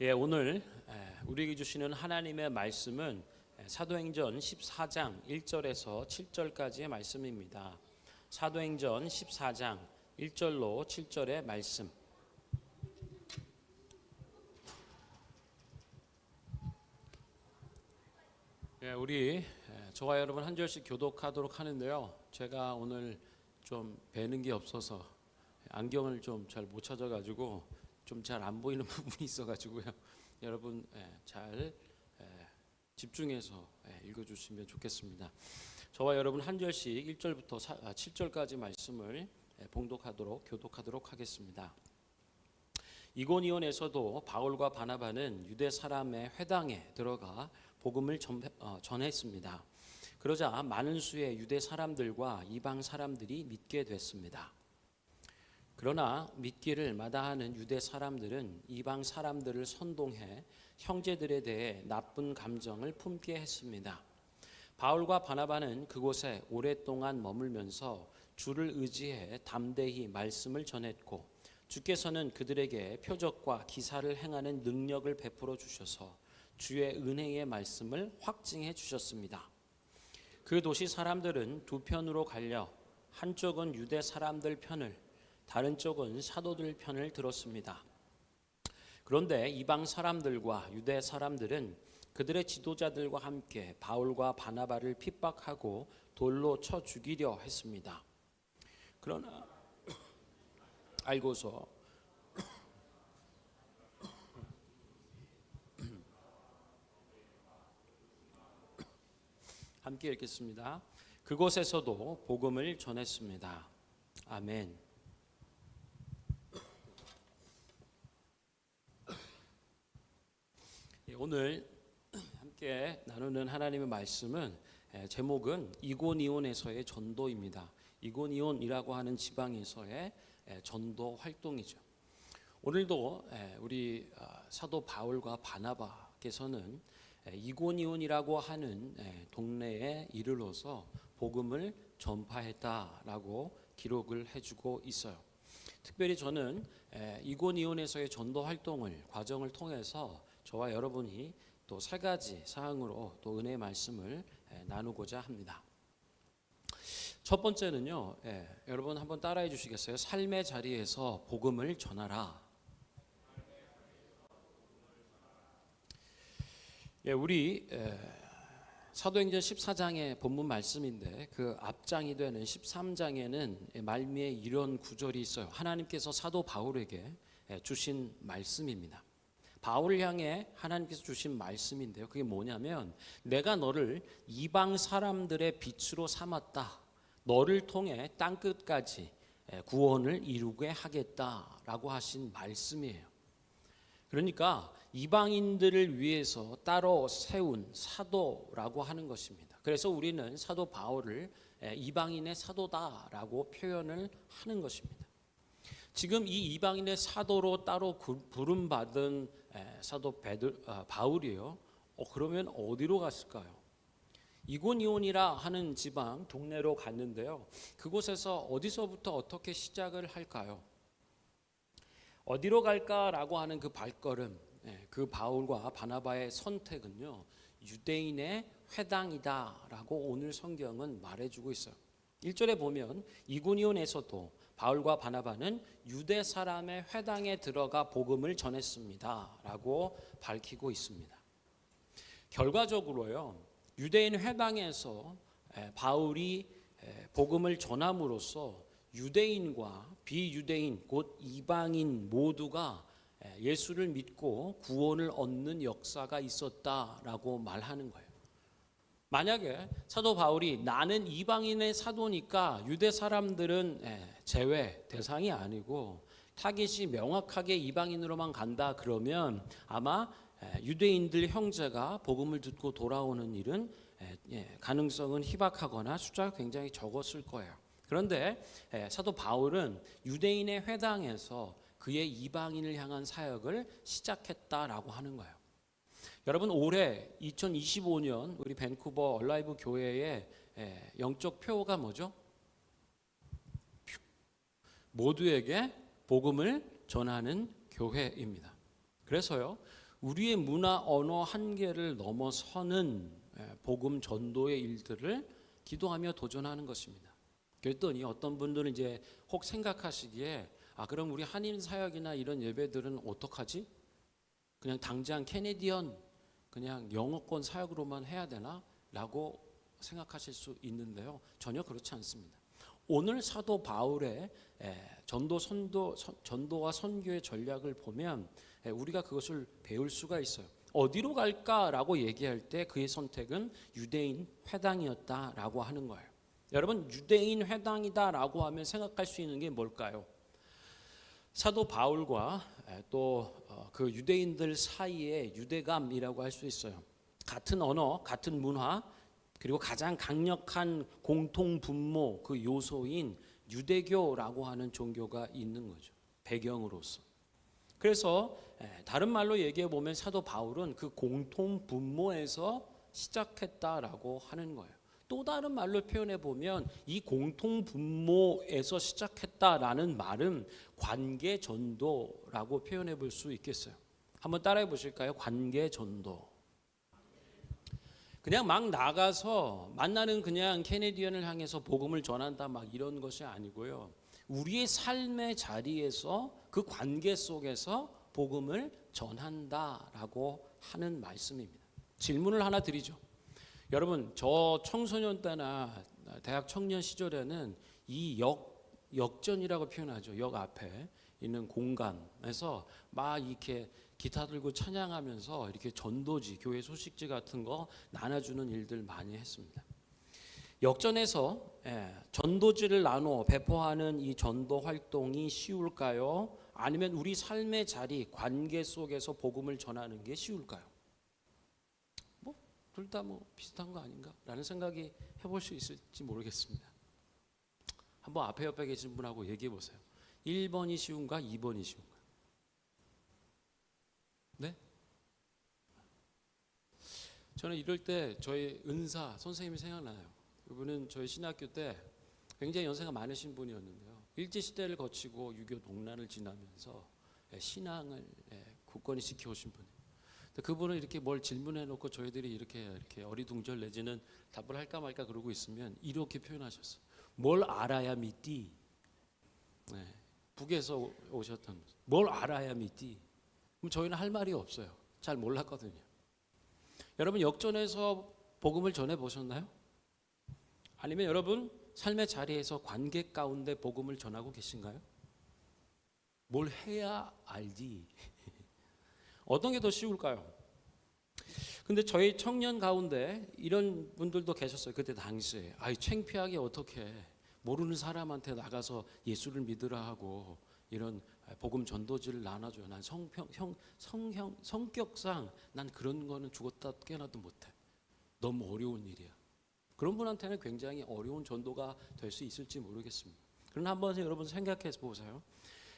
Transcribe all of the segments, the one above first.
오늘 우리에게 주시는 하나님의 말씀은 사도행전 14장 1절에서 7절까지의 말씀입니다. 사도행전 14장 1절로 7절의 말씀. 우리 저와 여러분 한 절씩 교독하도록 하는데요. 제가 오늘 좀 뵈는 게 없어서 안경을 좀 잘 못 찾아가지고 좀 잘 안 보이는 부분이 있어가지고요. 여러분 잘 집중해서 읽어주시면 좋겠습니다. 저와 여러분 한 절씩 1절부터 7절까지 말씀을 교독하도록 하겠습니다. 이고니온에서도 바울과 바나바는 유대 사람의 회당에 들어가 복음을 전했습니다. 그러자 많은 수의 유대 사람들과 이방 사람들이 믿게 됐습니다. 그러나 믿기를 마다하는 유대 사람들은 이방 사람들을 선동해 형제들에 대해 나쁜 감정을 품게 했습니다. 바울과 바나바는 그곳에 오랫동안 머물면서 주를 의지해 담대히 말씀을 전했고, 주께서는 그들에게 표적과 기사를 행하는 능력을 베풀어 주셔서 주의 은혜의 말씀을 확증해 주셨습니다. 그 도시 사람들은 두 편으로 갈려 한쪽은 유대 사람들 편을, 다른 쪽은 사도들 편을 들었습니다. 그런데 이방 사람들과 유대 사람들은 그들의 지도자들과 함께 바울과 바나바를 핍박하고 돌로 쳐 죽이려 했습니다. 그러나 알고서 함께 읽겠습니다. 그곳에서도 복음을 전했습니다. 아멘. 오늘 함께 나누는 하나님의 말씀은 제목은 이고니온에서의 전도입니다. 이고니온이라고 하는 지방에서의 전도 활동이죠. 오늘도 우리 사도 바울과 바나바께서는 이고니온이라고 하는 동네에 이르러서 복음을 전파했다라고 기록을 해주고 있어요. 특별히 저는 이고니온에서의 전도 활동을 과정을 통해서 저와 여러분이 또 세 가지 사항으로 또 은혜의 말씀을 나누고자 합니다. 첫 번째는요, 여러분 한번 따라해 주시겠어요? 삶의 자리에서 복음을 전하라. 우리 사도행전 14장의 본문 말씀인데 그 앞장이 되는 13장에는 말미에 이런 구절이 있어요. 하나님께서 사도 바울에게 주신 말씀입니다. 바울을 향해 하나님께서 주신 말씀인데요. 그게 뭐냐면, 내가 너를 이방 사람들의 빛으로 삼았다. 너를 통해 땅끝까지 구원을 이루게 하겠다라고 하신 말씀이에요. 그러니까 이방인들을 위해서 따로 세운 사도라고 하는 것입니다. 그래서 우리는 사도 바울을 이방인의 사도다라고 표현을 하는 것입니다. 지금 이 이방인의 사도로 따로 부름받은 사도 바울이요. 그러면 어디로 갔을까요? 이고니온이라 하는 지방 동네로 갔는데요. 그곳에서 어디서부터 어떻게 시작을 할까요? 어디로 갈까라고 하는 그 발걸음, 그 바울과 바나바의 선택은요, 유대인의 회당이다라고 오늘 성경은 말해주고 있어요. 1절에 보면 이고니온에서도 바울과 바나바는 유대 사람의 회당에 들어가 복음을 전했습니다 라고 밝히고 있습니다. 결과적으로요, 유대인 회당에서 바울이 복음을 전함으로써 유대인과 비유대인 곧 이방인 모두가 예수를 믿고 구원을 얻는 역사가 있었다라고 말하는 거예요. 만약에 사도 바울이 나는 이방인의 사도니까 유대 사람들은 제외 대상이 아니고 타깃이 명확하게 이방인으로만 간다 그러면 아마 유대인들 형제가 복음을 듣고 돌아오는 일은 가능성은 희박하거나 숫자가 굉장히 적었을 거예요. 그런데 사도 바울은 유대인의 회당에서 그의 이방인을 향한 사역을 시작했다라고 하는 거예요. 여러분, 올해 2025년 우리 밴쿠버 얼라이브 교회의 영적 표어가 뭐죠? 모두에게 복음을 전하는 교회입니다. 그래서요, 우리의 문화 언어 한계를 넘어서는 복음 전도의 일들을 기도하며 도전하는 것입니다. 그랬더니 어떤 분들은 이제 혹 생각하시기에 그럼 우리 한인 사역이나 이런 예배들은 어떡하지? 그냥 당장 캐네디언 그냥 영어권 사역으로만 해야 되나? 라고 생각하실 수 있는데요. 전혀 그렇지 않습니다. 오늘 사도 바울의 전도와 선교의 전략을 보면 우리가 그것을 배울 수가 있어요. 어디로 갈까라고 얘기할 때 그의 선택은 유대인 회당이었다라고 하는 거예요. 여러분, 유대인 회당이다라고 하면 생각할 수 있는 게 뭘까요? 사도 바울과 또 그 유대인들 사이에 유대감이라고 할 수 있어요. 같은 언어, 같은 문화, 그리고 가장 강력한 공통 분모 그 요소인 유대교라고 하는 종교가 있는 거죠. 배경으로서. 그래서 다른 말로 얘기해 보면 사도 바울은 그 공통 분모에서 시작했다라고 하는 거예요. 또 다른 말로 표현해 보면 이 공통 분모에서 시작했다라는 말은 관계 전도라고 표현해 볼 수 있겠어요. 한번 따라해 보실까요? 관계 전도. 그냥 막 나가서 만나는 그냥 캐네디언을 향해서 복음을 전한다 막 이런 것이 아니고요. 우리의 삶의 자리에서 그 관계 속에서 복음을 전한다라고 하는 말씀입니다. 질문을 하나 드리죠. 여러분, 저 청소년 때나 대학 청년 시절에는 이 역전이라고 표현하죠. 역 앞에 있는 공간에서 막 이렇게 기타 들고 찬양하면서 이렇게 전도지, 교회 소식지 같은 거 나눠주는 일들 많이 했습니다. 역전에서 전도지를 나눠 배포하는 이 전도 활동이 쉬울까요? 아니면 우리 삶의 자리, 관계 속에서 복음을 전하는 게 쉬울까요? 둘 다 비슷한 거 아닌가? 라는 생각이 해볼 수 있을지 모르겠습니다. 한번 앞에 옆에 계신 분하고 얘기해 보세요. 1번이 쉬운가? 2번이 쉬운가? 네? 저는 이럴 때 저희 은사 선생님이 생각나요. 그분은 저희 신학교 때 굉장히 연세가 많으신 분이었는데요. 일제시대를 거치고 6.25 농난을 지나면서 신앙을 굳건히 지켜오신 분이에요. 그분은 이렇게 뭘 질문해 놓고 저희들이 이렇게 어리둥절 내지는 답을 할까 말까 그러고 있으면 이렇게 표현하셨어요. 뭘 알아야 믿디? 북에서 오셨던 뭘 알아야 믿디? 그럼 저희는 할 말이 없어요. 잘 몰랐거든요. 여러분, 역전에서 복음을 전해 보셨나요? 아니면 여러분 삶의 자리에서 관계 가운데 복음을 전하고 계신가요? 뭘 해야 알지? 어떤 게 더 쉬울까요? 근데 저희 청년 가운데 이런 분들도 계셨어요. 그때 당시에. 창피하게 어떻게 모르는 사람한테 나가서 예수를 믿으라 하고 이런 복음 전도지를 나눠줘요. 난 성격상 난 그런 거는 죽었다 깨어나도 못해. 너무 어려운 일이야. 그런 분한테는 굉장히 어려운 전도가 될 수 있을지 모르겠습니다. 그러나 한번 여러분 생각해 보세요.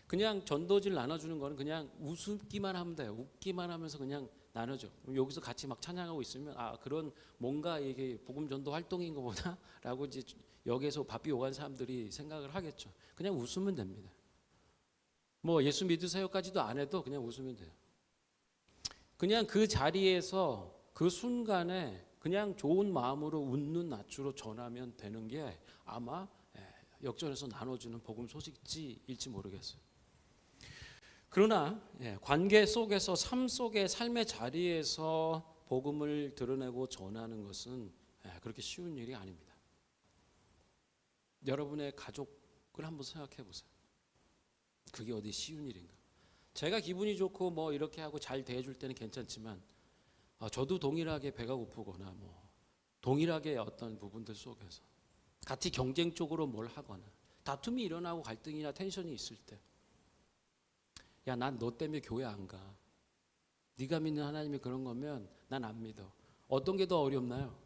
그냥 전도지를 나눠주는 거는 그냥 웃기만 하면 돼요. 웃기만 하면서 그냥 나눠줘. 여기서 같이 막 찬양하고 있으면 그런 뭔가 이게 복음 전도 활동인 거구나라고 이제 여기에서 바삐 오간 사람들이 생각을 하겠죠. 그냥 웃으면 됩니다. 예수 믿으세요까지도 안 해도 그냥 웃으면 돼요. 그냥 그 자리에서 그 순간에 그냥 좋은 마음으로 웃는 낯으로 전하면 되는 게 아마 역전에서 나눠주는 복음 소식지일지 모르겠어요. 그러나 관계 속에서 삶 속의 삶의 자리에서 복음을 드러내고 전하는 것은 그렇게 쉬운 일이 아닙니다. 여러분의 가족을 한번 생각해 보세요. 그게 어디 쉬운 일인가? 제가 기분이 좋고 이렇게 하고 잘 대해줄 때는 괜찮지만 저도 동일하게 배가 고프거나 동일하게 어떤 부분들 속에서 같이 경쟁적으로 뭘 하거나 다툼이 일어나고 갈등이나 텐션이 있을 때 야, 난 너 때문에 교회 안 가. 네가 믿는 하나님이 그런 거면 난 안 믿어. 어떤 게 더 어렵나요?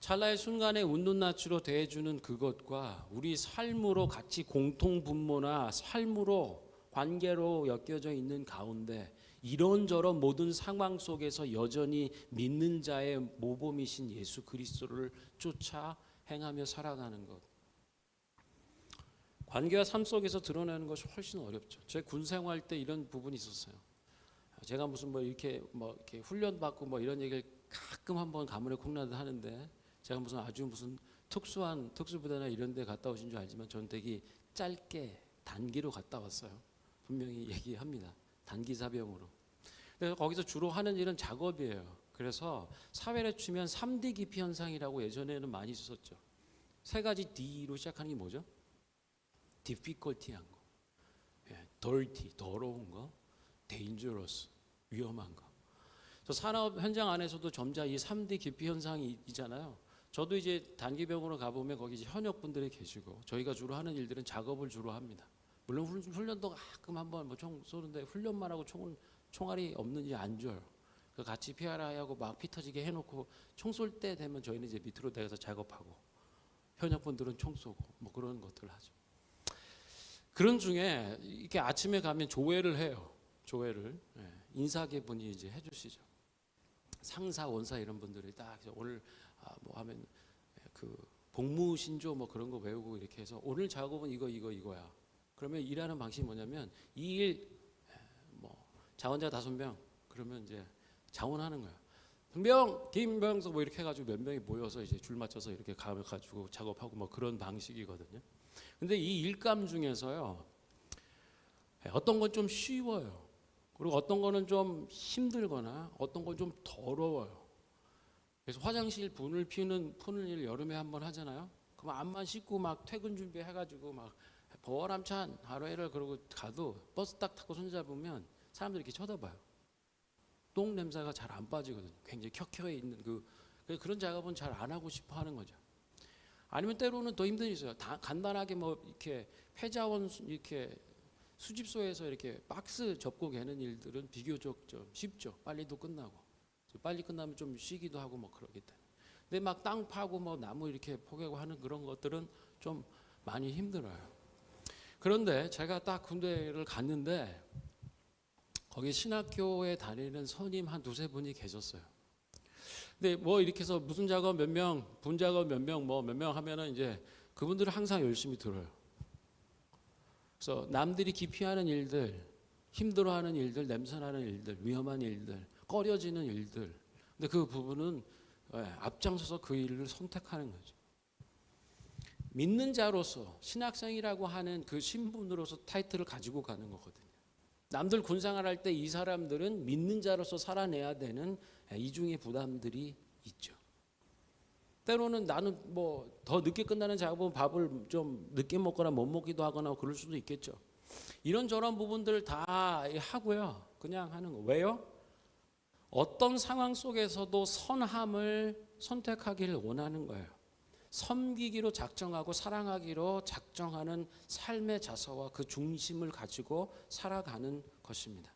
찰나의 순간에 웃는 낯으로 대해주는 그것과 우리 삶으로 같이 공통 분모나 삶으로 관계로 엮여져 있는 가운데 이런저런 모든 상황 속에서 여전히 믿는 자의 모범이신 예수 그리스도를 쫓아 행하며 살아가는 것. 관계와 삶 속에서 드러내는 것이 훨씬 어렵죠. 제 군 생활 때 이런 부분이 있었어요. 제가 무슨 뭐 이렇게 훈련 받고 뭐 이런 얘기를 가끔 한번 가문에 콩나듯 하는데, 제가 무슨 아주 무슨 특수한 특수부대나 이런 데 갔다 오신 줄 알지만 저는 되게 짧게 단기로 갔다 왔어요. 분명히 얘기합니다. 단기 사병으로. 그래서 거기서 주로 하는 일은 작업이에요. 그래서 사회를 치면 3D 기피 현상이라고 예전에는 많이 썼죠. 세 가지 D로 시작하는 게 뭐죠? difficulty한 거, dirty, 더러운 거, dangerous, 위험한 거. 그래서 산업 현장 안에서도 점자 이 3D 기피 현상이 있잖아요. 저도 이제 단기병으로 가보면 거기 이제 현역분들이 계시고, 저희가 주로 하는 일들은 작업을 주로 합니다. 물론 훈련도 가끔 한번 뭐 총 쏘는데, 훈련만 하고 총알이 없는지 안 줘요. 그 같이 PRI하고 막 피 터지게 해놓고 총 쏠 때 되면 저희는 이제 밑으로 내려서 작업하고, 현역분들은 총 쏘고 뭐 그런 것들을 하죠. 그런 중에 이렇게 아침에 가면 조회를 해요. 조회를 인사계 분이 이제 해주시죠. 상사, 원사 이런 분들이 딱 오늘 뭐 하면 그 복무 신조 뭐 그런 거 외우고 이렇게 해서 오늘 작업은 이거야. 그러면 일하는 방식이 뭐냐면 이 일 뭐 자원자 5명 그러면 이제 자원하는 거야. 김병, 김병석 뭐 이렇게 해가지고 몇 명이 모여서 이제 줄 맞춰서 이렇게 가가지고 작업하고 뭐 그런 방식이거든요. 근데 이 일감 중에서요, 어떤 건 좀 쉬워요. 그리고 어떤 거는 좀 힘들거나 어떤 건 좀 더러워요. 그래서 화장실 푸는 일 여름에 한번 하잖아요. 그럼 앞만 씻고 막 퇴근 준비해가지고 막 보람찬 하루에를 그러고 가도 버스 딱 타고 손잡으면 사람들이 이렇게 쳐다봐요. 똥 냄새가 잘 안 빠지거든요. 굉장히 켜켜해 있는 그런 작업은 잘 안 하고 싶어 하는 거죠. 아니면 때로는 더 힘든 일이 있어요. 간단하게 뭐 이렇게 폐자원 이렇게 수집소에서 이렇게 박스 접고 개는 일들은 비교적 좀 쉽죠. 빨리도 끝나고. 빨리 끝나면 좀 쉬기도 하고 뭐 그러기 때문에. 근데 막 땅 파고 뭐 나무 이렇게 포개고 하는 그런 것들은 좀 많이 힘들어요. 그런데 제가 딱 군대를 갔는데 거기 신학교에 다니는 선임 한 2-3분이 계셨어요. 근데 뭐 이렇게 해서 무슨 작업 몇 명, 분 작업 몇 명, 뭐 몇 명 하면은 이제 그분들은 항상 열심히 들어요. 그래서 남들이 기피하는 일들, 힘들어하는 일들, 냄새나는 일들, 위험한 일들, 꺼려지는 일들. 근데 그 부분은 앞장서서 그 일을 선택하는 거죠. 믿는 자로서 신학생이라고 하는 그 신분으로서 타이틀을 가지고 가는 거거든요. 남들 군생활할 때 이 사람들은 믿는 자로서 살아내야 되는 이중의 부담들이 있죠. 때로는 나는 뭐 더 늦게 끝나는 작업은 밥을 좀 늦게 먹거나 못 먹기도 하거나 그럴 수도 있겠죠. 이런저런 부분들 다 하고요. 그냥 하는 거. 왜요? 어떤 상황 속에서도 선함을 선택하기를 원하는 거예요. 섬기기로 작정하고 사랑하기로 작정하는 삶의 자세와 그 중심을 가지고 살아가는 것입니다.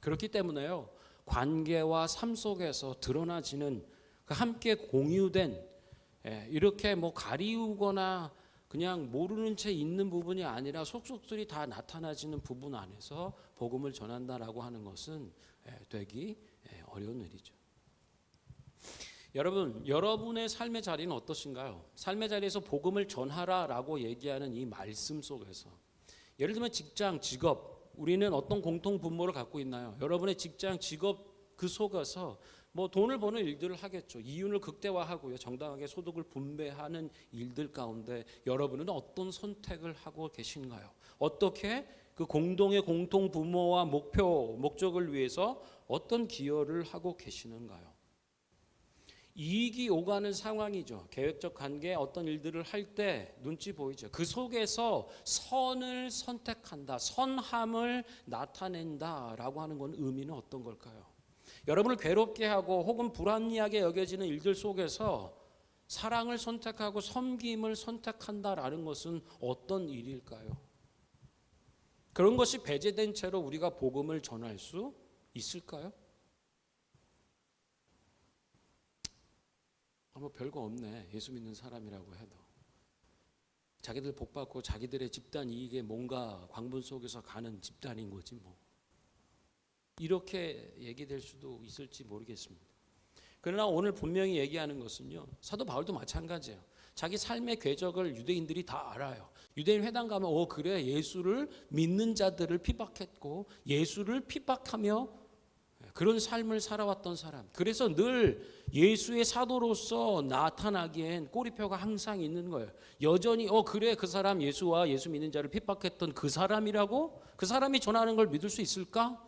그렇기 때문에요, 관계와 삶 속에서 드러나지는 그 함께 공유된 이렇게 뭐 가리우거나 그냥 모르는 채 있는 부분이 아니라 속속들이 다 나타나지는 부분 안에서 복음을 전한다라고 하는 것은 되기 어려운 일이죠. 여러분, 여러분의 삶의 자리는 어떠신가요? 삶의 자리에서 복음을 전하라라고 얘기하는 이 말씀 속에서 예를 들면 직장, 직업, 우리는 어떤 공통 분모를 갖고 있나요? 여러분의 직장, 직업 그 속에서 뭐 돈을 버는 일들을 하겠죠. 이윤을 극대화하고요, 정당하게 소득을 분배하는 일들 가운데 여러분은 어떤 선택을 하고 계신가요? 어떻게 그 공동의 공통 분모와 목적을 위해서 어떤 기여를 하고 계시는가요? 이익이 오가는 상황이죠. 계획적 관계에 어떤 일들을 할 때 눈치 보이죠. 그 속에서 선을 선택한다, 선함을 나타낸다라고 하는 건 의미는 어떤 걸까요? 여러분을 괴롭게 하고 혹은 불합리하게 여겨지는 일들 속에서 사랑을 선택하고 섬김을 선택한다라는 것은 어떤 일일까요? 그런 것이 배제된 채로 우리가 복음을 전할 수 있을까요? 뭐 별거 없네. 예수 믿는 사람이라고 해도 자기들 복 받고 자기들의 집단 이익에 뭔가 광분 속에서 가는 집단인 거지 뭐. 이렇게 얘기될 수도 있을지 모르겠습니다. 그러나 오늘 분명히 얘기하는 것은요, 사도 바울도 마찬가지예요. 자기 삶의 궤적을 유대인들이 다 알아요. 유대인 회당 가면 그래, 예수를 믿는 자들을 핍박했고 예수를 핍박하며 그런 삶을 살아왔던 사람. 그래서 늘 예수의 사도로서 나타나기엔 꼬리표가 항상 있는 거예요. 여전히 그래, 그 사람 예수와 예수 믿는 자를 핍박했던 그 사람이라고? 그 사람이 전하는 걸 믿을 수 있을까?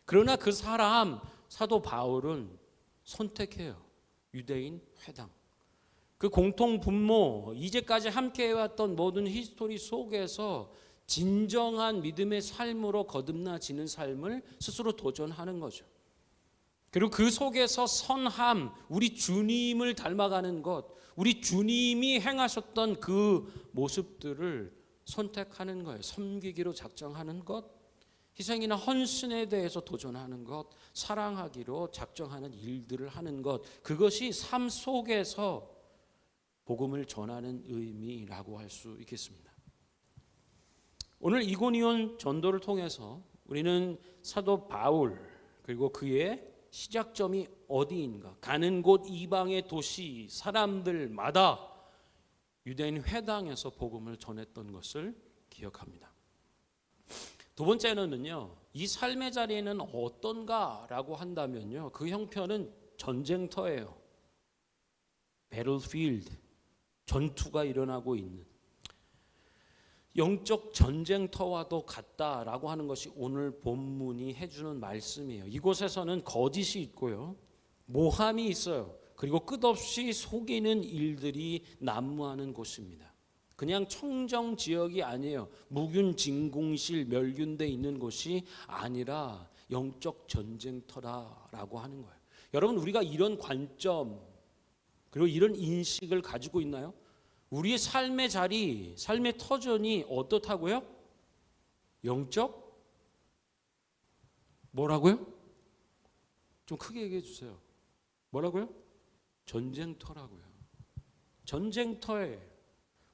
그러나 그 사람 사도 바울은 선택해요. 유대인 회당. 그 공통 분모, 이제까지 함께 해왔던 모든 히스토리 속에서 진정한 믿음의 삶으로 거듭나지는 삶을 스스로 도전하는 거죠. 그리고 그 속에서 선함, 우리 주님을 닮아가는 것, 우리 주님이 행하셨던 그 모습들을 선택하는 거예요. 섬기기로 작정하는 것, 희생이나 헌신에 대해서 도전하는 것, 사랑하기로 작정하는 일들을 하는 것, 그것이 삶 속에서 복음을 전하는 의미라고 할 수 있겠습니다. 오늘 이고니온 전도를 통해서 우리는 사도 바울 그리고 그의 시작점이 어디인가, 가는 곳 이방의 도시 사람들마다 유대인 회당에서 복음을 전했던 것을 기억합니다. 두 번째는요, 이 삶의 자리에는 어떤가라고 한다면요, 그 형편은 전쟁터예요. battlefield, 전투가 일어나고 있는 영적 전쟁터와도 같다라고 하는 것이 오늘 본문이 해주는 말씀이에요. 이곳에서는 거짓이 있고요, 모함이 있어요. 그리고 끝없이 속이는 일들이 난무하는 곳입니다. 그냥 청정 지역이 아니에요. 무균진공실 멸균돼 있는 곳이 아니라 영적 전쟁터라고 하는 거예요. 여러분, 우리가 이런 관점 그리고 이런 인식을 가지고 있나요? 우리의 삶의 자리, 삶의 터전이 어떻다고요? 영적 뭐라고요? 좀 크게 얘기해 주세요. 뭐라고요? 전쟁터라고요. 전쟁터에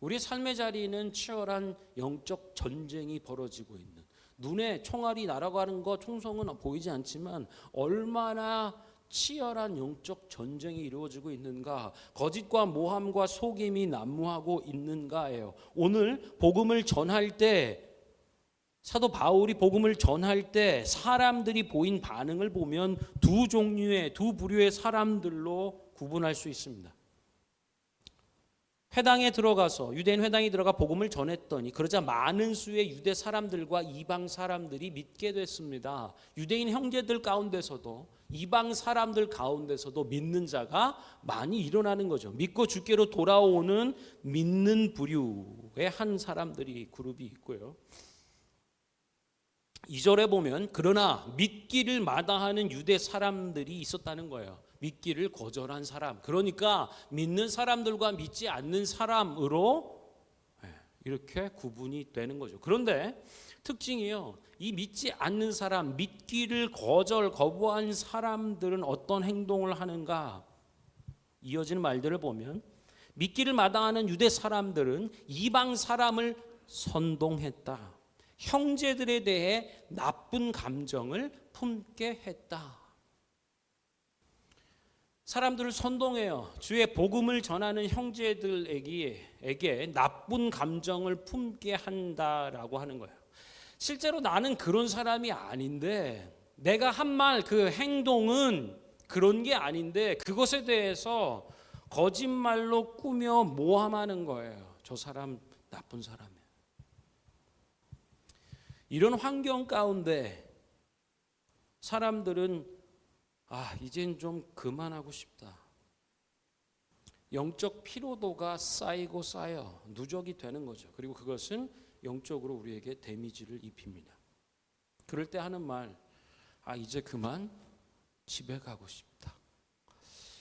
우리의 삶의 자리는 치열한 영적 전쟁이 벌어지고 있는, 눈에 총알이 날아가는 것, 총성은 보이지 않지만 얼마나 치열한 영적 전쟁이 이루어지고 있는가, 거짓과 모함과 속임이 난무하고 있는가예요. 오늘 복음을 전할 때, 사도 바울이 복음을 전할 때 사람들이 보인 반응을 보면 두 부류의 사람들로 구분할 수 있습니다. 회당에 들어가서, 유대인 회당에 들어가 복음을 전했더니 그러자 많은 수의 유대 사람들과 이방 사람들이 믿게 됐습니다. 유대인 형제들 가운데서도 이방 사람들 가운데서도 믿는 자가 많이 일어나는 거죠. 믿고 주께로 돌아오는 믿는 부류의 한 사람들이 그룹이 있고요. 2절에 보면 그러나 믿기를 마다하는 유대 사람들이 있었다는 거예요. 믿기를 거절한 사람, 그러니까 믿는 사람들과 믿지 않는 사람으로 이렇게 구분이 되는 거죠. 그런데 특징이요, 이 믿지 않는 사람, 믿기를 거부한 사람들은 어떤 행동을 하는가? 이어지는 말들을 보면 믿기를 마다하는 유대 사람들은 이방 사람을 선동했다. 형제들에 대해 나쁜 감정을 품게 했다. 사람들을 선동해요. 주의 복음을 전하는 형제들에게 나쁜 감정을 품게 한다라고 하는 거예요. 실제로 나는 그런 사람이 아닌데, 내가 한 말, 그 행동은 그런 게 아닌데 그것에 대해서 거짓말로 꾸며 모함하는 거예요. 저 사람 나쁜 사람이에요. 이런 환경 가운데 사람들은 이젠 좀 그만하고 싶다. 영적 피로도가 쌓이고 쌓여 누적이 되는 거죠. 그리고 그것은 영적으로 우리에게 데미지를 입힙니다. 그럴 때 하는 말, 이제 그만 집에 가고 싶다.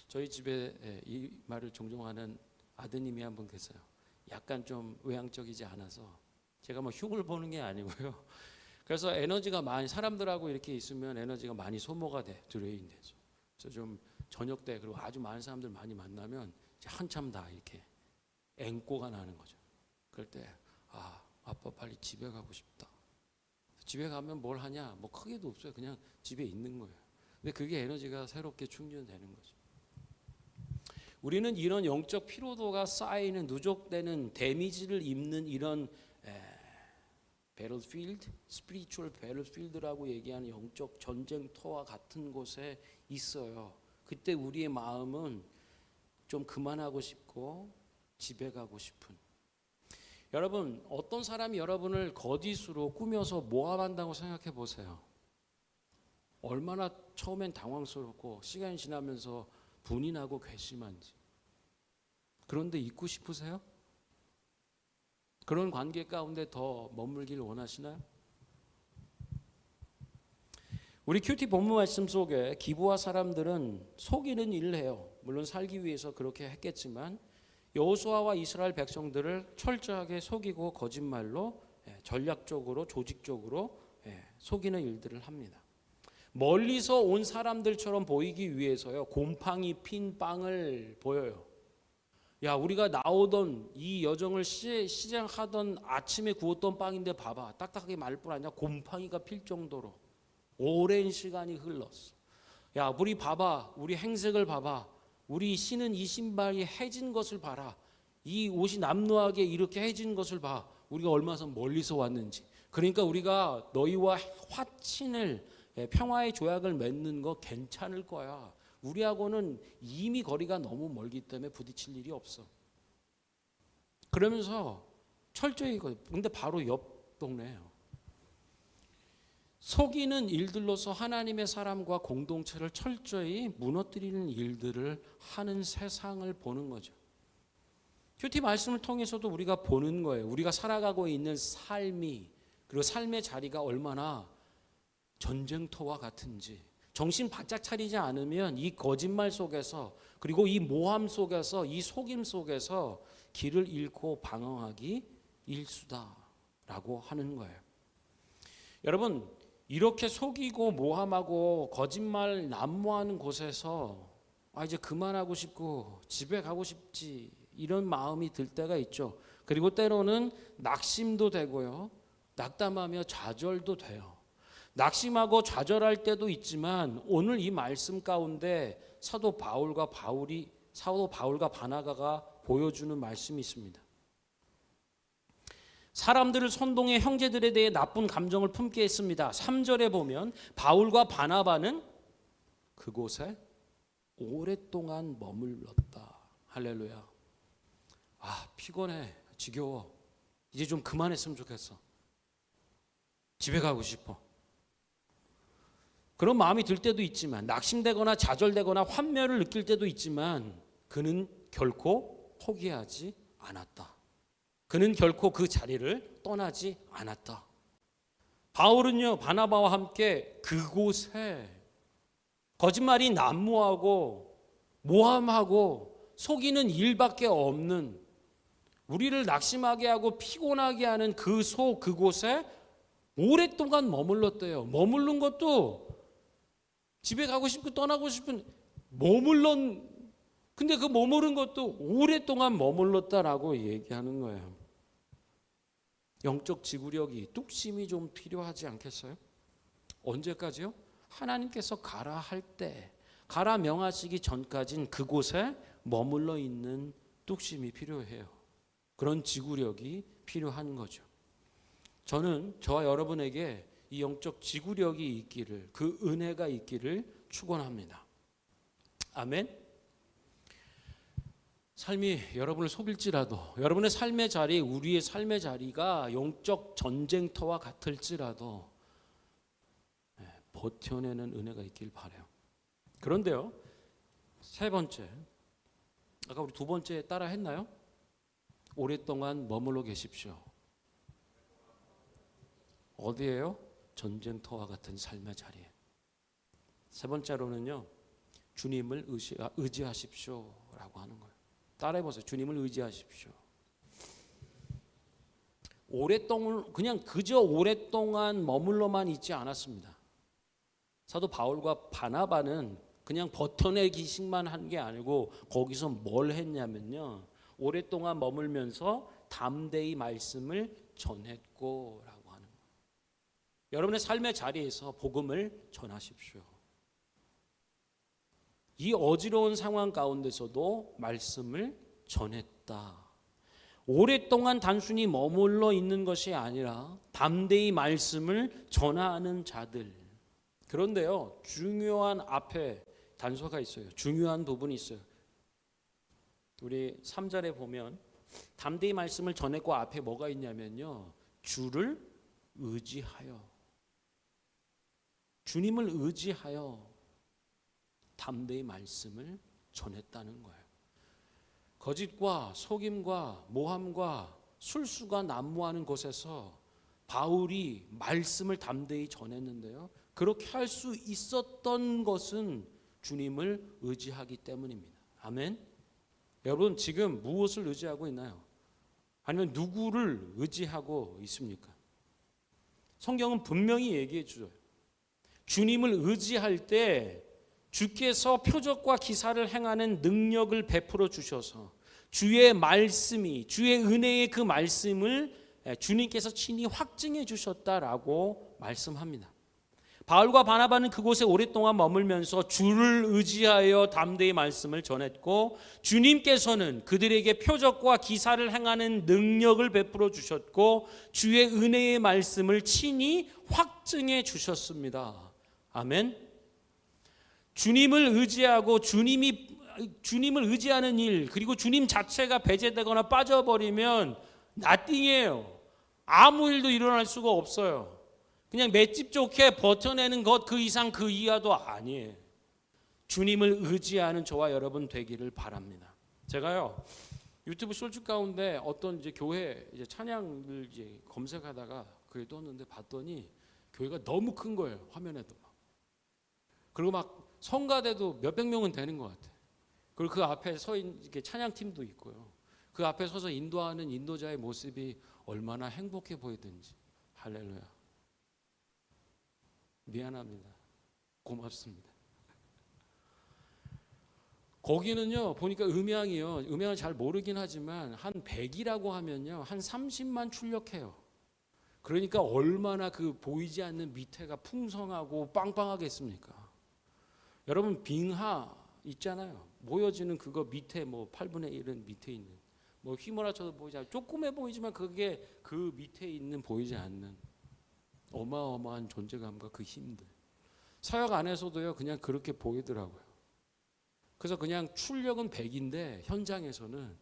저희 집에 이 말을 종종 하는 아드님이 한 분 계세요. 약간 좀 외향적이지 않아서, 제가 흉을 보는 게 아니고요. 그래서 에너지가 많이, 사람들하고 이렇게 있으면 에너지가 많이 소모가 돼, 드레인 돼서. 그래서 좀 저녁 때, 그리고 아주 많은 사람들 많이 만나면 이제 한참 다 이렇게 앵꼬가 나는 거죠. 그럴 때 아빠 빨리 집에 가고 싶다. 집에 가면 뭘 하냐? 크게도 없어요. 그냥 집에 있는 거예요. 근데 그게 에너지가 새롭게 충전되는 거죠. 우리는 이런 영적 피로도가 쌓이는 누적되는 데미지를 입는 이런 배틀필드, 스피리추얼 배틀필드라고 얘기하는 영적 전쟁터와 같은 곳에 있어요. 그때 우리의 마음은 좀 그만하고 싶고 집에 가고 싶은. 여러분, 어떤 사람이 여러분을 거짓으로 꾸며서 모함한다고 생각해 보세요. 얼마나 처음엔 당황스럽고 시간이 지나면서 분이 나고 괘씸한지. 그런데 잊고 싶으세요? 그런 관계 가운데 더 머물길 원하시나요? 우리 큐티 본문 말씀 속에 기브아 사람들은 속이는 일을 해요. 물론 살기 위해서 그렇게 했겠지만 여호수아와 이스라엘 백성들을 철저하게 속이고 거짓말로 전략적으로 조직적으로 속이는 일들을 합니다. 멀리서 온 사람들처럼 보이기 위해서요, 곰팡이 핀 빵을 보여요. 야, 우리가 나오던 이 여정을 시작하던 아침에 구웠던 빵인데 봐봐, 딱딱하게 말을 뿐 아니라 곰팡이가 필 정도로 오랜 시간이 흘렀어. 야, 우리 봐봐, 우리 행색을 봐봐, 우리 신은 이 신발이 해진 것을 봐라, 이 옷이 남루하게 이렇게 해진 것을 봐, 우리가 얼마나 멀리서 왔는지. 그러니까 우리가 너희와 화친을, 평화의 조약을 맺는 거 괜찮을 거야. 우리하고는 이미 거리가 너무 멀기 때문에 부딪힐 일이 없어. 그러면서 철저히, 근데 바로 옆 동네예요. 속이는 일들로서 하나님의 사람과 공동체를 철저히 무너뜨리는 일들을 하는 세상을 보는 거죠. 큐티 말씀을 통해서도 우리가 보는 거예요. 우리가 살아가고 있는 삶이, 그리고 삶의 자리가 얼마나 전쟁터와 같은지. 정신 바짝 차리지 않으면 이 거짓말 속에서, 그리고 이 모함 속에서, 이 속임 속에서 길을 잃고 방황하기 일수다라고 하는 거예요. 여러분, 이렇게 속이고 모함하고 거짓말 난무하는 곳에서 이제 그만하고 싶고 집에 가고 싶지, 이런 마음이 들 때가 있죠. 그리고 때로는 낙심도 되고요, 낙담하며 좌절도 돼요. 낙심하고 좌절할 때도 있지만 오늘 이 말씀 가운데 사도 바울과 바나바가 보여주는 말씀이 있습니다. 사람들을 선동해 형제들에 대해 나쁜 감정을 품게 했습니다. 3절에 보면 바울과 바나바는 그곳에 오랫동안 머물렀다. 할렐루야. 피곤해, 지겨워, 이제 좀 그만했으면 좋겠어, 집에 가고 싶어, 그런 마음이 들 때도 있지만, 낙심되거나 좌절되거나 환멸을 느낄 때도 있지만, 그는 결코 포기하지 않았다. 그는 결코 그 자리를 떠나지 않았다. 바울은요, 바나바와 함께 그곳에 거짓말이 난무하고 모함하고 속이는 일밖에 없는, 우리를 낙심하게 하고 피곤하게 하는 그곳에 오랫동안 머물렀대요. 머무른 것도 집에 가고 싶고 떠나고 싶은, 근데 그 머무른 것도 오랫동안 머물렀다라고 얘기하는 거예요. 영적 지구력이, 뚝심이 좀 필요하지 않겠어요? 언제까지요? 하나님께서 가라 할 때, 가라 명하시기 전까지는 그곳에 머물러 있는 뚝심이 필요해요. 그런 지구력이 필요한 거죠. 저는 저와 여러분에게 이 영적 지구력이 있기를, 그 은혜가 있기를 축원합니다. 아멘. 삶이 여러분을 속일지라도, 여러분의 삶의 자리, 우리의 삶의 자리가 영적 전쟁터와 같을지라도 버텨내는 은혜가 있길 바라요. 그런데요, 세 번째, 아까 우리 두 번째 따라 했나요? 오랫동안 머물러 계십시오. 어디예요? 전쟁터와 같은 삶의 자리에. 세 번째로는요, 주님을 의지하십시오라고 하는 거예요. 따라해보세요. 주님을 의지하십시오. 그저 오랫동안 머물러만 있지 않았습니다. 사도 바울과 바나바는 그냥 버텨내기식만 한 게 아니고 거기서 뭘 했냐면요, 오랫동안 머물면서 담대히 말씀을 전했고 라고 하는 거예요. 여러분의 삶의 자리에서 복음을 전하십시오. 이 어지러운 상황 가운데서도 말씀을 전했다. 오랫동안 단순히 머물러 있는 것이 아니라 담대히 말씀을 전하는 자들. 그런데요, 중요한 앞에 단서가 있어요. 중요한 부분이 있어요. 우리 3절에 보면 담대히 말씀을 전했고 앞에 뭐가 있냐면요, 주를 의지하여, 주님을 의지하여 담대히 말씀을 전했다는 거예요. 거짓과 속임과 모함과 술수가 난무하는 곳에서 바울이 말씀을 담대히 전했는데요, 그렇게 할 수 있었던 것은 주님을 의지하기 때문입니다. 아멘. 여러분, 지금 무엇을 의지하고 있나요? 아니면 누구를 의지하고 있습니까? 성경은 분명히 얘기해 주죠. 주님을 의지할 때 주께서 표적과 기사를 행하는 능력을 베풀어 주셔서 주의 말씀이, 주의 은혜의 그 말씀을 주님께서 친히 확증해 주셨다라고 말씀합니다. 바울과 바나바는 그곳에 오랫동안 머물면서 주를 의지하여 담대히 말씀을 전했고, 주님께서는 그들에게 표적과 기사를 행하는 능력을 베풀어 주셨고 주의 은혜의 말씀을 친히 확증해 주셨습니다. 아멘. 주님을 의지하고 주님을 의지하는 일, 그리고 주님 자체가 배제되거나 빠져버리면 나띵이에요. 아무 일도 일어날 수가 없어요. 그냥 맷집 좋게 버텨내는 것, 그 이상 그 이하도 아니에요. 주님을 의지하는 저와 여러분 되기를 바랍니다. 제가요, 유튜브 쇼츠 가운데 어떤 이제 교회 이제 찬양을 이제 검색하다가 그게 떴는데 봤더니 교회가 너무 큰 거예요. 화면에도 막. 그리고 막 성가대도 몇백 명은 되는 것 같아요. 그리고 그 앞에 서 있는 찬양팀도 있고요. 그 앞에 서서 인도하는 인도자의 모습이 얼마나 행복해 보이든지. 할렐루야. 미안합니다. 고맙습니다. 거기는요, 보니까 음향을 잘 모르긴 하지만 한 100이라고 하면요, 한 30만 출력해요. 그러니까 얼마나 그 보이지 않는 밑에가 풍성하고 빵빵하겠습니까? 여러분, 빙하 있잖아요. 모여지는 그거 밑에 뭐 8분의 1은 밑에 있는, 뭐 휘몰아쳐도 보이지 않는, 조그매 보이지만 그게 그 밑에 있는 보이지 않는 어마어마한 존재감과 그 힘들. 사역 안에서도요, 그냥 그렇게 보이더라고요. 그래서 그냥 출력은 100인데 현장에서는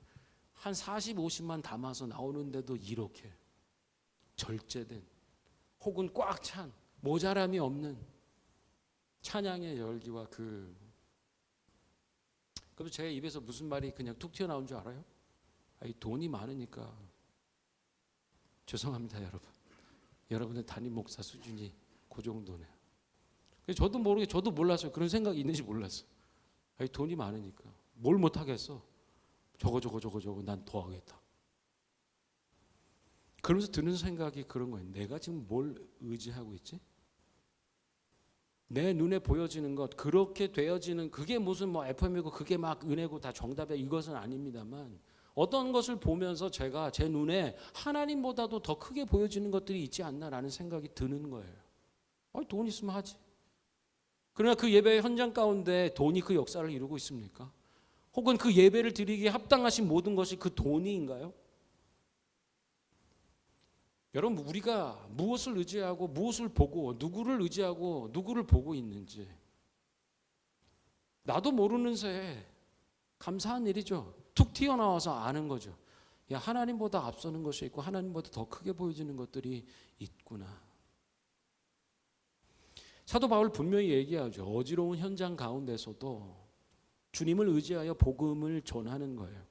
한 40, 50만 담아서 나오는데도 이렇게 절제된, 혹은 꽉 찬, 모자람이 없는 찬양의 열기와 그래서 제 입에서 무슨 말이 그냥 툭 튀어나온 줄 알아요? 돈이 많으니까. 죄송합니다, 여러분. 여러분의 담임 목사 수준이 그 정도네요. 저도 모르게, 저도 몰랐어요. 그런 생각이 있는지 몰랐어요. 돈이 많으니까 뭘 못하겠어. 저거 난 더 하겠다. 그러면서 드는 생각이 그런 거예요. 내가 지금 뭘 의지하고 있지? 내 눈에 보여지는 것, 그렇게 되어지는 그게 무슨 뭐 FM이고 그게 막 은혜고 다 정답이야, 이것은 아닙니다만, 어떤 것을 보면서 제가 제 눈에 하나님보다도 더 크게 보여지는 것들이 있지 않나라는 생각이 드는 거예요. 돈 있으면 하지. 그러나 그 예배의 현장 가운데 돈이 그 역사를 이루고 있습니까? 혹은 그 예배를 드리기에 합당하신 모든 것이 그 돈이인가요? 여러분, 우리가 무엇을 의지하고 무엇을 보고 누구를 의지하고 누구를 보고 있는지 나도 모르는 새에 감사한 일이죠. 툭 튀어나와서 아는 거죠. 야, 하나님보다 앞서는 것이 있고 하나님보다 더 크게 보여지는 것들이 있구나. 사도 바울 분명히 얘기하죠. 어지러운 현장 가운데서도 주님을 의지하여 복음을 전하는 거예요.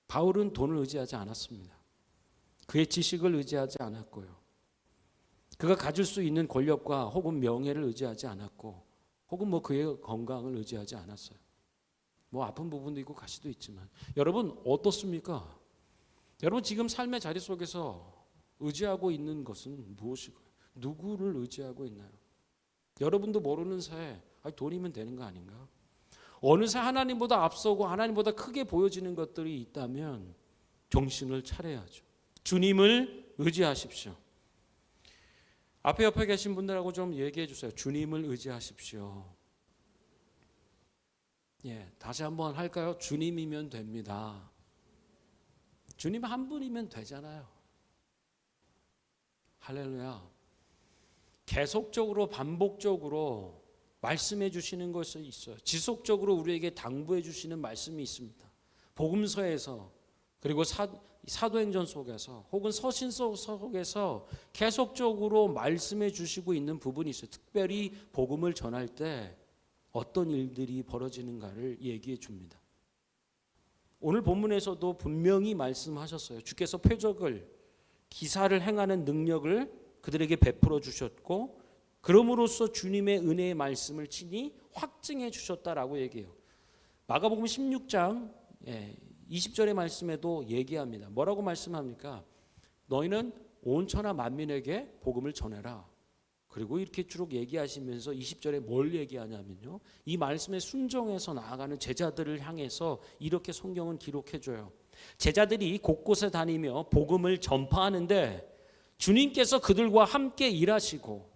바울은 돈을 의지하지 않았습니다. 그의 지식을 의지하지 않았고요. 그가 가질 수 있는 권력과 혹은 명예를 의지하지 않았고, 혹은 뭐 그의 건강을 의지하지 않았어요. 뭐 아픈 부분도 있고 가시도 있지만, 여러분 어떻습니까? 여러분 지금 삶의 자리 속에서 의지하고 있는 것은 무엇일까요? 누구를 의지하고 있나요? 여러분도 모르는 사이에 돈이면 되는 거 아닌가? 어느새 하나님보다 앞서고 하나님보다 크게 보여지는 것들이 있다면 정신을 차려야죠. 주님을 의지하십시오. 앞에 옆에 계신 분들하고 좀 얘기해 주세요. 주님을 의지하십시오. 다시 한번 할까요? 주님이면 됩니다. 주님 한 분이면 되잖아요. 할렐루야. 계속적으로 반복적으로 말씀해 주시는 것이 있어요. 지속적으로 우리에게 당부해 주시는 말씀이 있습니다. 복음서에서, 그리고 사도행전 속에서, 혹은 서신서 속에서 계속적으로 말씀해 주시고 있는 부분이 있어요. 특별히 복음을 전할 때 어떤 일들이 벌어지는가를 얘기해 줍니다. 오늘 본문에서도 분명히 말씀하셨어요. 주께서 표적을, 기사를 행하는 능력을 그들에게 베풀어 주셨고, 그럼으로써 주님의 은혜의 말씀을 친히 확증해 주셨다라고 얘기해요. 마가복음 16장 20절의 말씀에도 얘기합니다. 뭐라고 말씀합니까? 너희는 온 천하 만민에게 복음을 전해라. 그리고 이렇게 쭉 얘기하시면서 20절에 뭘 얘기하냐면요, 이 말씀에 순종해서 나아가는 제자들을 향해서 이렇게 성경은 기록해줘요. 제자들이 곳곳에 다니며 복음을 전파하는데 주님께서 그들과 함께 일하시고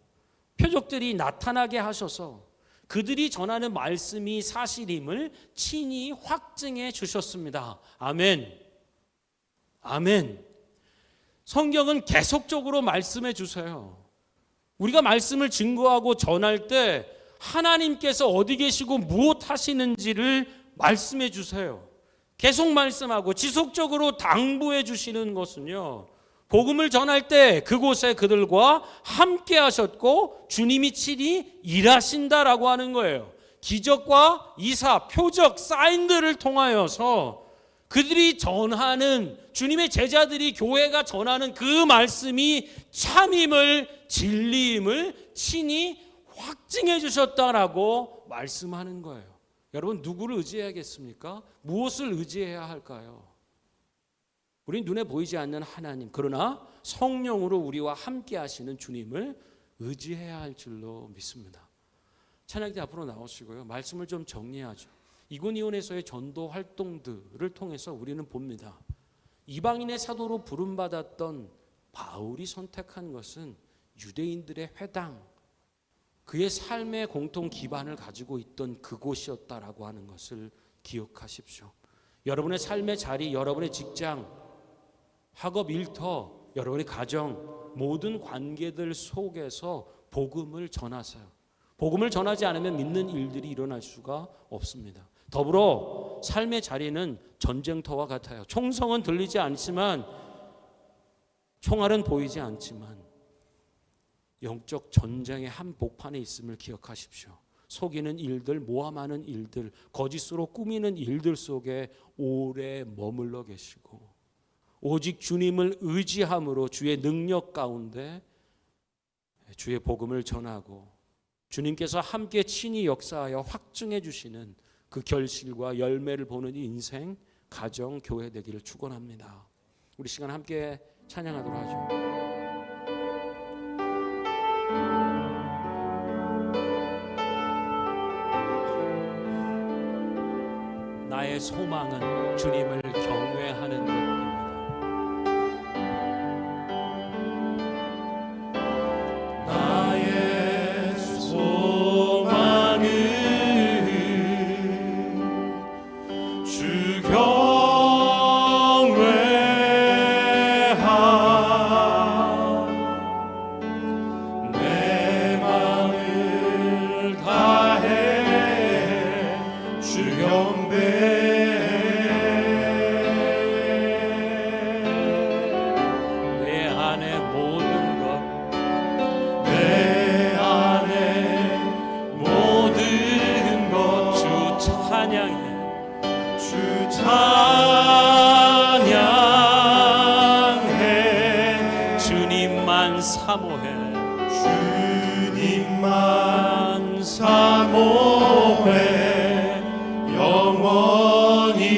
표적들이 나타나게 하셔서 그들이 전하는 말씀이 사실임을 친히 확증해 주셨습니다. 아멘. 아멘. 성경은 계속적으로 말씀해 주세요. 우리가 말씀을 증거하고 전할 때 하나님께서 어디 계시고 무엇 하시는지를 말씀해 주세요. 계속 말씀하고 지속적으로 당부해 주시는 것은요, 복음을 전할 때 그곳에 그들과 함께 하셨고 주님이 친히 일하신다라고 하는 거예요. 기적과 이사, 표적, 사인들을 통하여서 그들이 전하는, 주님의 제자들이, 교회가 전하는 그 말씀이 참임을, 진리임을 친히 확증해 주셨다라고 말씀하는 거예요. 여러분, 누구를 의지해야겠습니까? 무엇을 의지해야 할까요? 우린 눈에 보이지 않는 하나님, 그러나 성령으로 우리와 함께 하시는 주님을 의지해야 할 줄로 믿습니다. 찬양대 앞으로 나오시고요, 말씀을 좀 정리하죠. 이군이온에서의 전도 활동들을 통해서 우리는 봅니다. 이방인의 사도로 부름받았던 바울이 선택한 것은 유대인들의 회당, 그의 삶의 공통 기반을 가지고 있던 그곳이었다라고 하는 것을 기억하십시오. 여러분의 삶의 자리, 여러분의 직장, 학업 일터, 여러분의 가정, 모든 관계들 속에서 복음을 전하세요. 복음을 전하지 않으면 믿는 일들이 일어날 수가 없습니다. 더불어 삶의 자리는 전쟁터와 같아요. 총성은 들리지 않지만, 총알은 보이지 않지만 영적 전쟁의 한복판에 있음을 기억하십시오. 속이는 일들, 모함하는 일들, 거짓으로 꾸미는 일들 속에 오래 머물러 계시고 오직 주님을 의지함으로 주의 능력 가운데 주의 복음을 전하고 주님께서 함께 친히 역사하여 확증해 주시는 그 결실과 열매를 보는 인생, 가정, 교회 되기를 축원합니다. 우리 시간 함께 찬양하도록 하죠. 나의 소망은 주님을 경외하는 것입니다. 나의 소망은 주 경외함, 내 맘을 다해 주 경배, 내 안에 모든 것, 내 안에 모든 것 주 찬양해, 주 찬양해, 주님만 사모해, 주님만 사모해 영원히.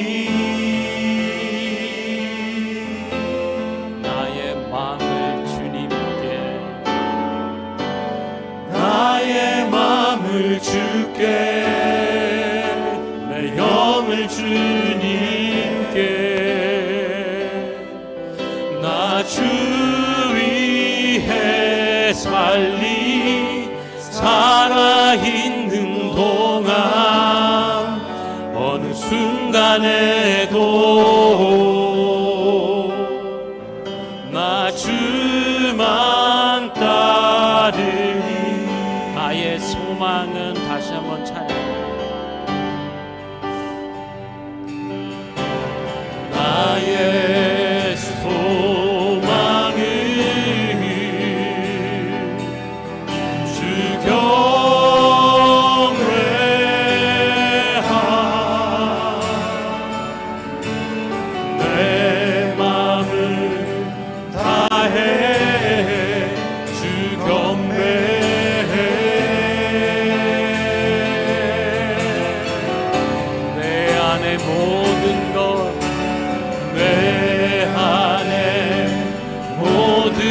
나의 마음을 주님께, 나의 맘을 주께, 내 영을 주님께, 나 주 위해 살리 살아있는 동안 순간에도 나 주만 따르리. 나의 소망은 다시 한번 찬양. 나의 소망은 주 경외하. 내 마음을 다해 주 경배해. 내 안에 모든 것, 내 안에 모든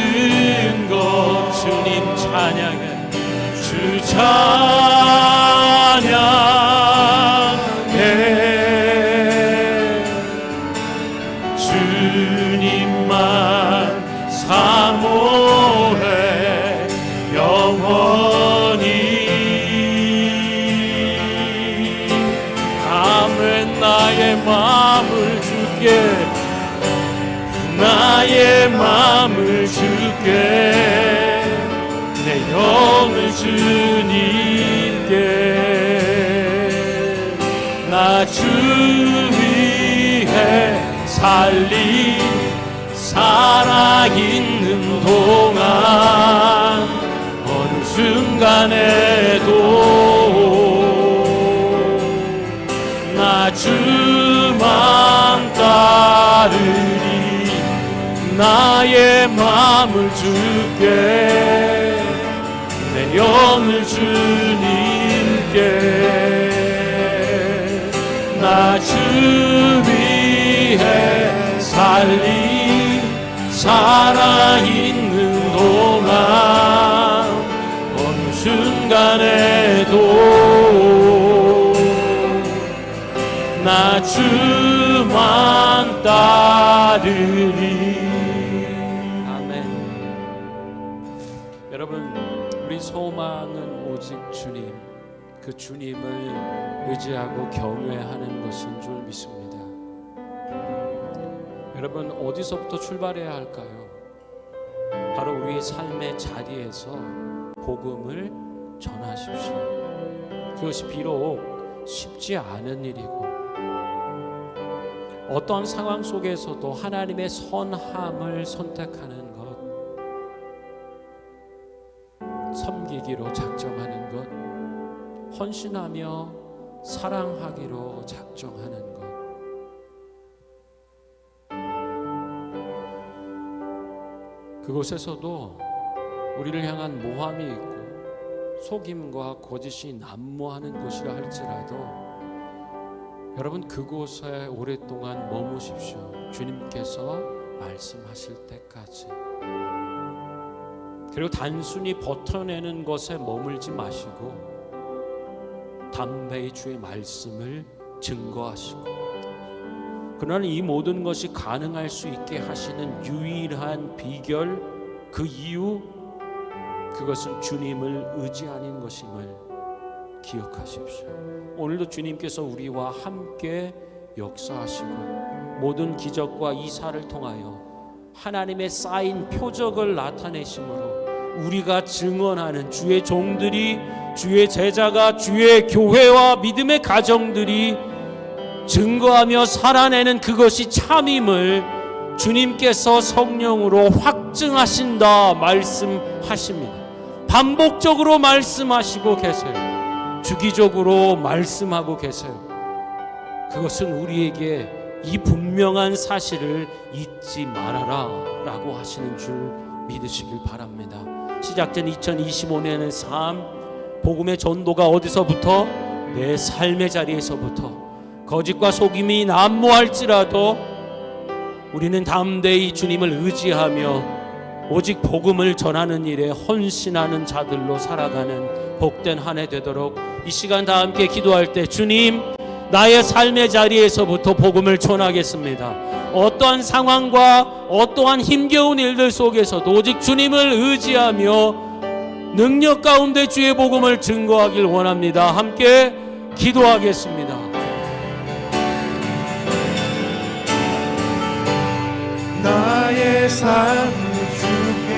것 주님 찬양해. 주 찬양해. 주님만 사모해 영원히. 아멘. 나의 마음을 주께, 나의 마음을 주께, 내 영을 주님께. 나 주 위해 살아있는 동안 어느 순간에도 나 주만 따르리. 나의 마음을 주께, 내 영을 주님께. 나 주 위해 살아있는 동안 어느 순간에도 나 주만 따르리. 아멘. 여러분, 우리 소망은 오직 주님, 그 주님을 의지하고 경외하는 것인 줄 믿습니다. 여러분, 어디서부터 출발해야 할까요? 바로 우리의 삶의 자리에서 복음을 전하십시오. 그것이 비록 쉽지 않은 일이고 어떠한 상황 속에서도 하나님의 선함을 선택하는 것, 섬기기로 작정하는 것, 헌신하며 사랑하기로 작정하는 것, 그곳에서도 우리를 향한 모함이 있고 속임과 거짓이 난무하는 곳이라 할지라도 여러분, 그곳에 오랫동안 머무십시오. 주님께서 말씀하실 때까지. 그리고 단순히 버텨내는 것에 머물지 마시고 담대히 주의 말씀을 증거하시고, 그러나 이 모든 것이 가능할 수 있게 하시는 유일한 비결, 그 이유, 그것은 주님을 의지하는 것임을 기억하십시오. 오늘도 주님께서 우리와 함께 역사하시고 모든 기적과 이사를 통하여 하나님의 쌓인 표적을 나타내심으로 우리가 증언하는 주의 종들이, 주의 제자가, 주의 교회와 믿음의 가정들이 증거하며 살아내는 그것이 참임을 주님께서 성령으로 확증하신다 말씀하십니다. 반복적으로 말씀하시고 계세요. 주기적으로 말씀하고 계세요. 그것은 우리에게 이 분명한 사실을 잊지 말아라 라고 하시는 줄 믿으시길 바랍니다. 시작된 2025년의 삶, 복음의 전도가 어디서부터? 내 삶의 자리에서부터. 거짓과 속임이 난무할지라도 우리는 담대히 주님을 의지하며 오직 복음을 전하는 일에 헌신하는 자들로 살아가는 복된 한 해 되도록 이 시간 다 함께 기도할 때, 주님, 나의 삶의 자리에서부터 복음을 전하겠습니다. 어떠한 상황과 어떠한 힘겨운 일들 속에서도 오직 주님을 의지하며 능력 가운데 주의 복음을 증거하길 원합니다. 함께 기도하겠습니다. 삶을 주께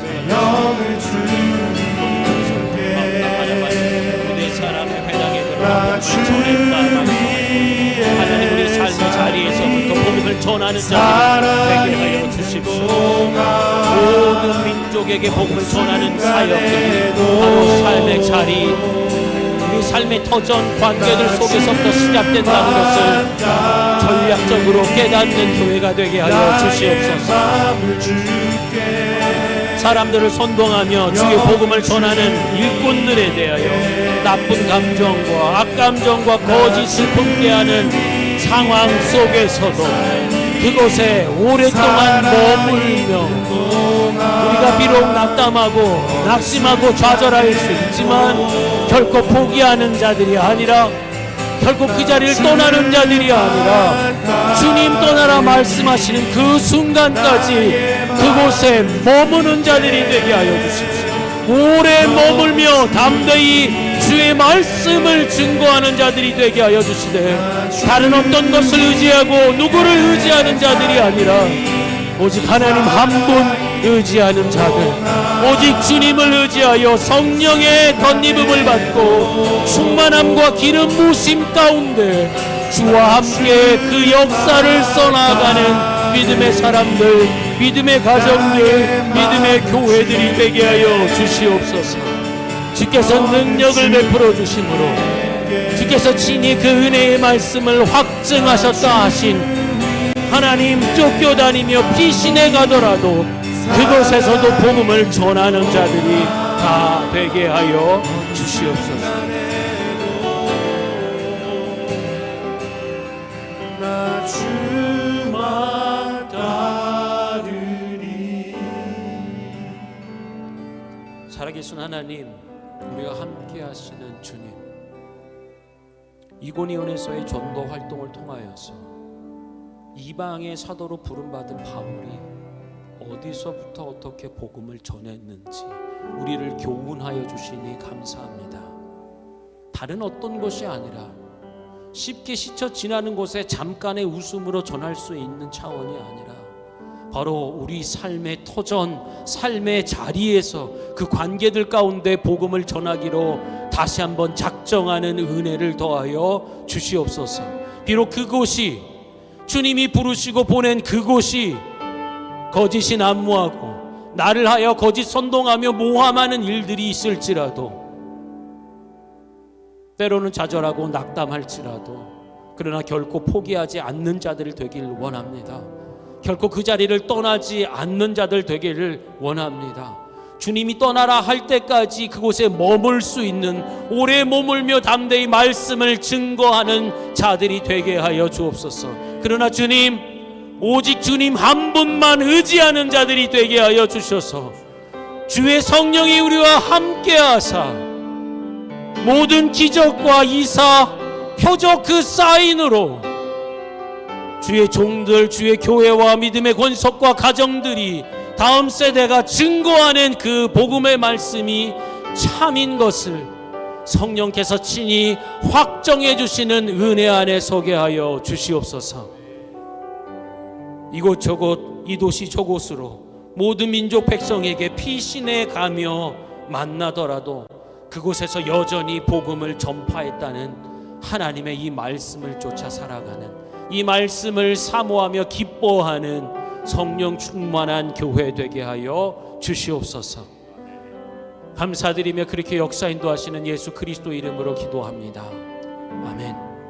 내 영을 주께 내 사람의 회당에 들어가 나 복음을 전했다. 하나님 우리 삶의 자리에서부터 복음을 전하는 자들이 되게 하여 주십시오. 모든 민족에게 복음을 전하는 사역들이 바로 삶의 자리, 우리 삶의 터전 관계들 속에서부터 시작된다는 것을 전략적으로 깨닫는 교회가 되게 하여 주시옵소서. 사람들을 선동하며 주의 복음을 전하는 일꾼들에 대하여 나쁜 감정과 악감정과 거짓을 품게하는 상황 속에서도 그곳에 오랫동안 머물며 우리가 비록 낙담하고 낙심하고 좌절할 수 있지만 결코 포기하는 자들이 아니라, 결코 그 자리를 떠나는 자들이 아니라 주님 떠나라 말씀하시는 그 순간까지 그곳에 머무는 자들이 되게 하여 주십시오. 오래 머물며 담대히 주의 말씀을 증거하는 자들이 되게 하여 주시되, 다른 어떤 것을 의지하고 누구를 의지하는 자들이 아니라 오직 하나님 한 분 의지하는 자들, 오직 주님을 의지하여 성령의 덧입음을 받고 충만함과 기름 부으심 가운데 주와 함께 그 역사를 써나가는 믿음의 사람들, 믿음의 가정들, 믿음의 교회들이 되게 하여 주시옵소서. 주께서 능력을 베풀어 주심으로 주께서 친히 그 은혜의 말씀을 확증하셨다 하신 하나님, 쫓겨다니며 피신해 가더라도 그곳에서도 복음을 전하는 자들이 다 되게 하여 주시옵소서. 나 주만 따르리. 살아계신 하나님, 우리가 함께 하시는 주님, 이고니온에서의 전도 활동을 통하여서 이방의 사도로 부름받은 바울이 어디서부터 어떻게 복음을 전했는지 우리를 교훈하여 주시니 감사합니다. 다른 어떤 것이 아니라 쉽게 스쳐 지나는 곳에 잠깐의 웃음으로 전할 수 있는 차원이 아니라 바로 우리 삶의 터전, 삶의 자리에서 그 관계들 가운데 복음을 전하기로 다시 한번 작정하는 은혜를 더하여 주시옵소서. 비록 그곳이, 주님이 부르시고 보낸 그곳이 거짓이 난무하고 나를 하여 거짓 선동하며 모함하는 일들이 있을지라도, 때로는 좌절하고 낙담할지라도, 그러나 결코 포기하지 않는 자들 되길 원합니다. 결코 그 자리를 떠나지 않는 자들 되기를 원합니다. 주님이 떠나라 할 때까지 그곳에 머물 수 있는, 오래 머물며 담대히 말씀을 증거하는 자들이 되게 하여 주옵소서. 그러나 주님, 오직 주님 한 분만 의지하는 자들이 되게 하여 주셔서 주의 성령이 우리와 함께 하사 모든 기적과 이사, 표적 그 사인으로 주의 종들, 주의 교회와 믿음의 권속과 가정들이 다음 세대가 증거하는 그 복음의 말씀이 참인 것을 성령께서 친히 확정해 주시는 은혜 안에 서게 하여 주시옵소서. 이곳저곳, 이 도시 저곳으로 모든 민족 백성에게 피신해 가며 만나더라도 그곳에서 여전히 복음을 전파했다는 하나님의 이 말씀을 쫓아 살아가는, 이 말씀을 사모하며 기뻐하는 성령 충만한 교회 되게 하여 주시옵소서. 감사드리며 그렇게 역사 인도하시는 예수 그리스도 이름으로 기도합니다. 아멘.